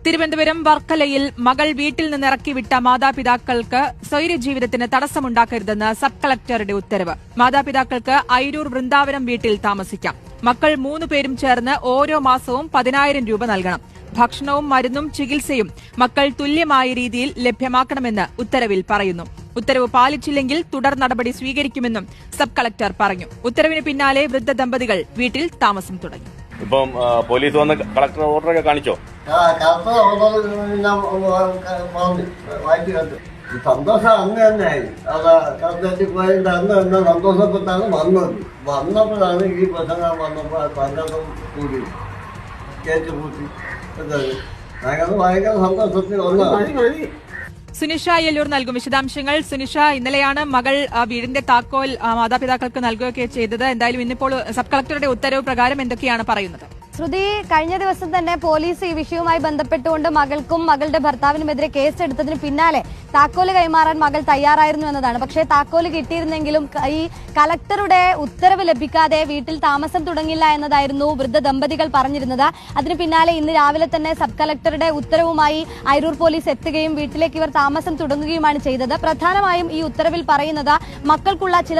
തിരുവനന്തപുരം വർക്കലയിൽ മകൾ വീട്ടിൽ നിന്ന് ഇറക്കിവിട്ട മാതാപിതാക്കൾക്ക് സ്വൈര്യജീവിതത്തിന് തടസ്സമുണ്ടാക്കരുതെന്ന് സബ് കളക്ടറുടെ ഉത്തരവ്. മാതാപിതാക്കൾക്ക് അയിരൂർ വൃന്ദാവനം വീട്ടിൽ താമസിക്കാം. മക്കൾ 3 പേരും ചേർന്ന് ഓരോ മാസവും 10,000 രൂപ നൽകണം. ഭക്ഷണവും മരുന്നും ചികിത്സയും മക്കൾ തുല്യമായ രീതിയിൽ ലഭ്യമാക്കണമെന്ന് ഉത്തരവിൽ പറയുന്നു. ഉത്തരവ് പാലിച്ചില്ലെങ്കിൽ തുടർ നടപടി സ്വീകരിക്കുമെന്നും സബ് കളക്ടർ പറഞ്ഞു. ഉത്തരവിന് പിന്നാലെ വൃദ്ധ ദമ്പതികൾ വീട്ടിൽ താമസം തുടങ്ങി. ഇപ്പം പോലീസ് വന്ന് കളക്ടർ ഓർഡറൊക്കെ കാണിച്ചോ? സന്തോഷം അന്ന് തന്നെയായി. പോയിട്ട് അന്ന് തന്നെ സന്തോഷപ്പെട്ടാണ് വന്നപ്പോഴാണ് ഈ പ്രശ്നം വന്നപ്പോൾ സംഘം കൂടി കേട്ടുകൂട്ടി ഞങ്ങൾ ഭയങ്കര സന്തോഷത്തിൽ ഒന്നാണ്. സുനിഷ അയ്യല്ലൂർ നൽകും വിശദാംശങ്ങൾ. സുനിഷ, ഇന്നലെയാണ് മകൾ വീടിന്റെ താക്കോൽ മാതാപിതാക്കൾക്ക് നൽകുകയൊക്കെ ചെയ്തത്. എന്തായാലും ഇന്നിപ്പോൾ സബ് കളക്ടറുടെ ഉത്തരവ് പ്രകാരം എന്തൊക്കെയാണ് പറയുന്നത്? ശ്രുതി, കഴിഞ്ഞ ദിവസം തന്നെ പോലീസ് ഈ വിഷയവുമായി ബന്ധപ്പെട്ടുകൊണ്ട് മകൾക്കും മകളുടെ ഭർത്താവിനുമെതിരെ കേസെടുത്തതിന് പിന്നാലെ താക്കോല് കൈമാറാൻ മകൾ തയ്യാറായിരുന്നു എന്നതാണ്. പക്ഷേ താക്കോല് കിട്ടിയിരുന്നെങ്കിലും ഈ കളക്ടറുടെ ഉത്തരവ് ലഭിക്കാതെ വീട്ടിൽ താമസം തുടങ്ങില്ല എന്നതായിരുന്നു വൃദ്ധ ദമ്പതികൾ പറഞ്ഞിരുന്നത്. അതിന് പിന്നാലെ ഇന്ന് രാവിലെ തന്നെ സബ് കളക്ടറുടെ ഉത്തരവുമായി അയിരൂർ പോലീസ് എത്തുകയും വീട്ടിലേക്ക് ഇവർ താമസം തുടങ്ങുകയുമാണ് ചെയ്തത്. പ്രധാനമായും ഈ ഉത്തരവിൽ പറയുന്നത് മക്കൾക്കുള്ള ചില